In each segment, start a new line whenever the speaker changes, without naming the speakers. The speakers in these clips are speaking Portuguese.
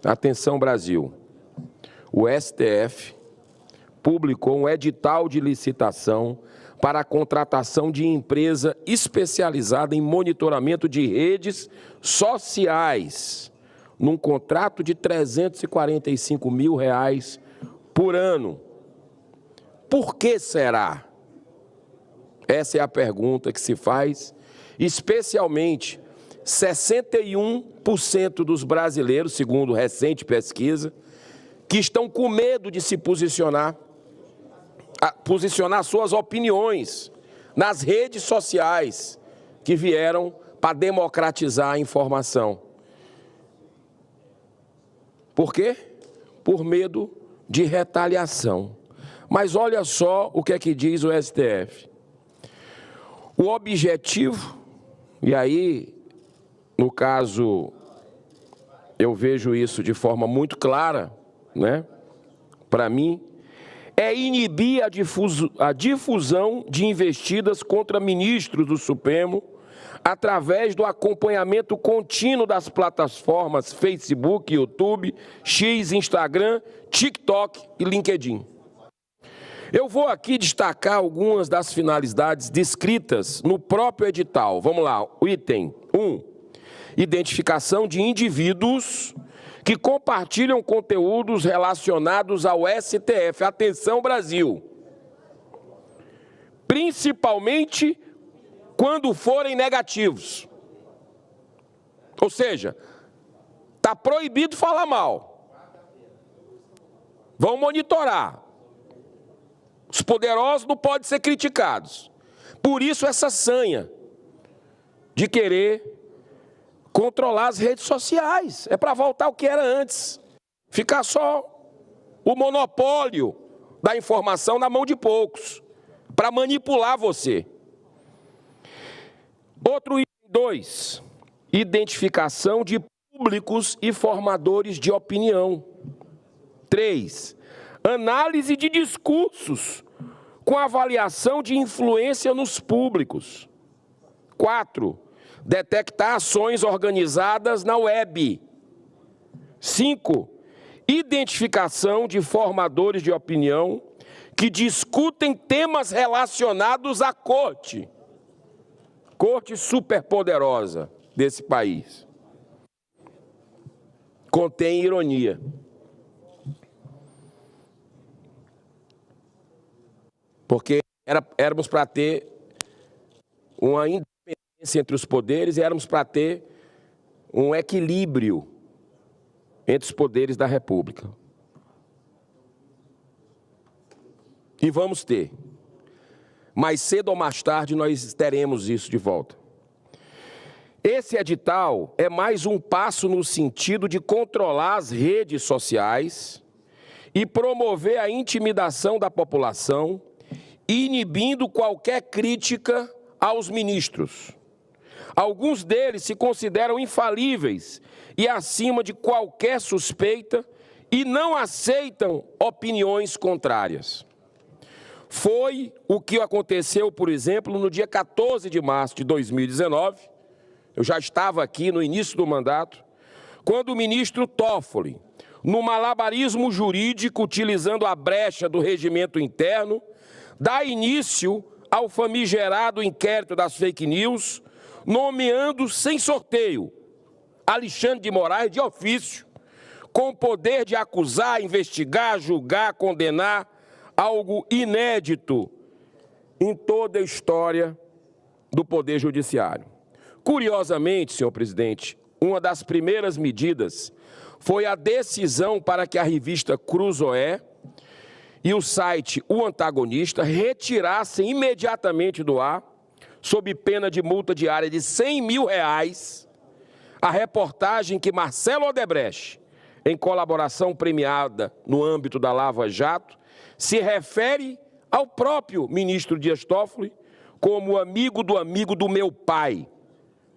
Atenção, Brasil. O STF publicou um edital de licitação para a contratação de empresa especializada em monitoramento de redes sociais, num contrato de R$ 345 mil por ano. Por que será? Essa é a pergunta que se faz, especialmente 61% dos brasileiros, segundo recente pesquisa, que estão com medo de se posicionar suas opiniões nas redes sociais que vieram para democratizar a informação. Por quê? Por medo de retaliação. Mas olha só o que é que diz o STF. O objetivo, e aí, no caso, eu vejo isso de forma muito clara, né? Para mim, é inibir a difusão de investidas contra ministros do Supremo através do acompanhamento contínuo das plataformas Facebook, YouTube, X, Instagram, TikTok e LinkedIn. Eu vou aqui destacar algumas das finalidades descritas no próprio edital. Vamos lá, o item 1. Identificação de indivíduos que compartilham conteúdos relacionados ao STF. Atenção, Brasil! Principalmente quando forem negativos. Ou seja, está proibido falar mal. Vão monitorar. Os poderosos não podem ser criticados. Por isso essa sanha de querer controlar as redes sociais. É para voltar ao que era antes. Ficar só o monopólio da informação na mão de poucos. Para manipular você. Outro item 2. Identificação de públicos e formadores de opinião. 3. Análise de discursos com avaliação de influência nos públicos. 4. Detectar ações organizadas na web. 5. Identificação de formadores de opinião que discutem temas relacionados à corte. Corte superpoderosa desse país. Contém ironia. Porque éramos para ter uma independência entre os poderes e éramos para ter um equilíbrio entre os poderes da República. E vamos ter. Mais cedo ou mais tarde nós teremos isso de volta. Esse edital é mais um passo no sentido de controlar as redes sociais e promover a intimidação da população, inibindo qualquer crítica aos ministros. Alguns deles se consideram infalíveis e acima de qualquer suspeita e não aceitam opiniões contrárias. Foi o que aconteceu, por exemplo, no dia 14 de março de 2019, eu já estava aqui no início do mandato, quando o ministro Toffoli, no malabarismo jurídico, utilizando a brecha do regimento interno, dá início ao famigerado inquérito das fake news, nomeando sem sorteio Alexandre de Moraes de ofício, com o poder de acusar, investigar, julgar, condenar, algo inédito em toda a história do Poder Judiciário. Curiosamente, senhor presidente, uma das primeiras medidas foi a decisão para que a revista Cruzoé e o site O Antagonista retirassem imediatamente do ar, sob pena de multa diária de R$100 mil, a reportagem que Marcelo Odebrecht, em colaboração premiada no âmbito da Lava Jato, se refere ao próprio ministro Dias Toffoli como amigo do meu pai,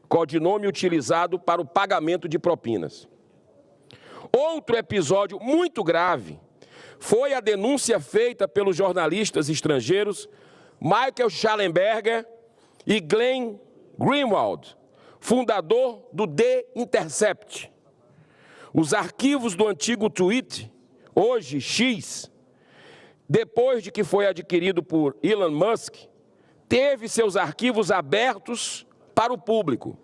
codinome utilizado para o pagamento de propinas. Outro episódio muito grave foi a denúncia feita pelos jornalistas estrangeiros Michael Shallenberger e Glenn Greenwald, fundador do The Intercept. Os arquivos do antigo Twitter, hoje X, depois de que foi adquirido por Elon Musk, teve seus arquivos abertos para o público.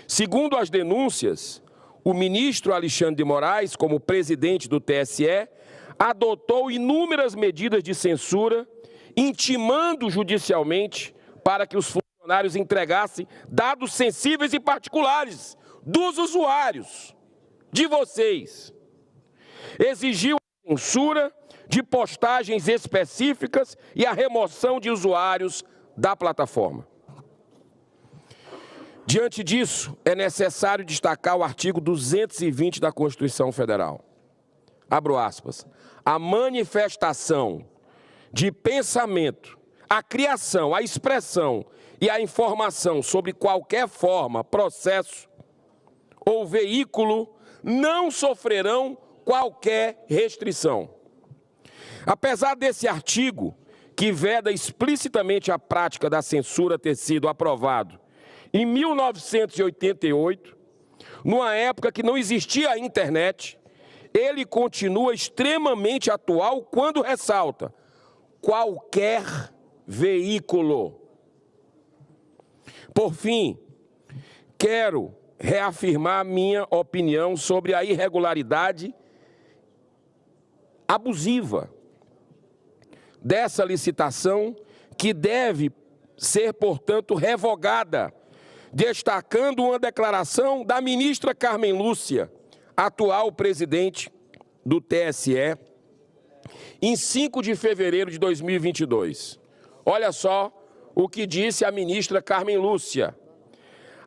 Segundo as denúncias, o ministro Alexandre de Moraes, como presidente do TSE, adotou inúmeras medidas de censura, intimando judicialmente para que os funcionários entregassem dados sensíveis e particulares dos usuários, de vocês. Exigiu a censura de postagens específicas e a remoção de usuários da plataforma. Diante disso, é necessário destacar o artigo 220 da Constituição Federal. Abro aspas. A manifestação de pensamento, a criação, a expressão e a informação sobre qualquer forma, processo ou veículo não sofrerão qualquer restrição. Apesar desse artigo, que veda explicitamente a prática da censura ter sido aprovado em 1988, numa época que não existia a internet, ele continua extremamente atual quando ressalta qualquer veículo. Por fim, quero reafirmar minha opinião sobre a irregularidade abusiva dessa licitação, que deve ser, portanto, revogada, destacando uma declaração da ministra Carmen Lúcia, atual presidente do TSE, em 5 de fevereiro de 2022. Olha só o que disse a ministra Carmen Lúcia.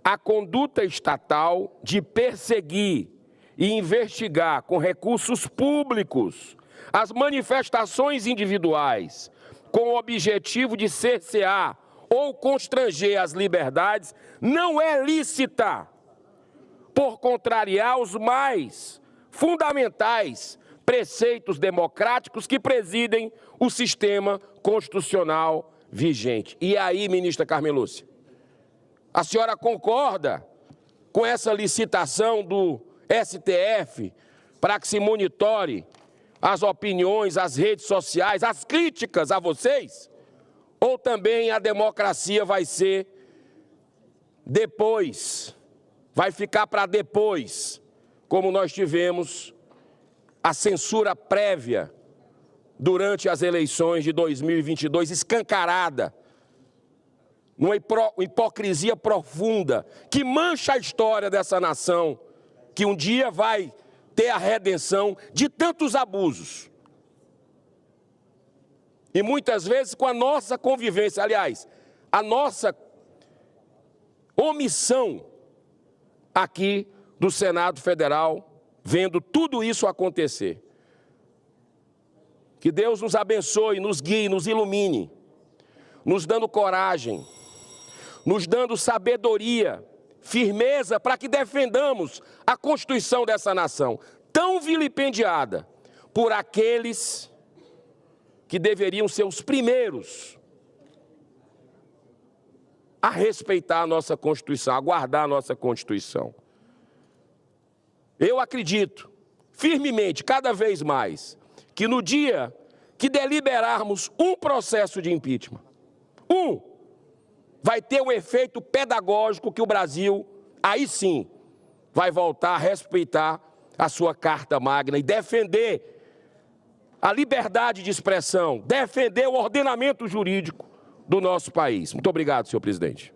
A conduta estatal de perseguir e investigar com recursos públicos as manifestações individuais com o objetivo de cercear ou constranger as liberdades não é lícita, por contrariar os mais fundamentais preceitos democráticos que presidem o sistema constitucional vigente. E aí, ministra Carmen Lúcia, a senhora concorda com essa licitação do STF para que se monitore as opiniões, as redes sociais, as críticas a vocês? Ou também a democracia vai ser depois, vai ficar para depois, como nós tivemos a censura prévia durante as eleições de 2022, escancarada, numa hipocrisia profunda, que mancha a história dessa nação, que um dia vai ter a redenção de tantos abusos. E muitas vezes com a nossa convivência, aliás, a nossa omissão aqui do Senado Federal, vendo tudo isso acontecer. Que Deus nos abençoe, nos guie, nos ilumine, nos dando coragem, nos dando sabedoria, firmeza para que defendamos a Constituição dessa nação, tão vilipendiada por aqueles que deveriam ser os primeiros a respeitar a nossa Constituição, a guardar a nossa Constituição. Eu acredito firmemente, cada vez mais, que no dia que deliberarmos um processo de impeachment, vai ter um efeito pedagógico que o Brasil, aí sim, vai voltar a respeitar a sua Carta Magna e defender a liberdade de expressão, defender o ordenamento jurídico do nosso país. Muito obrigado, senhor presidente.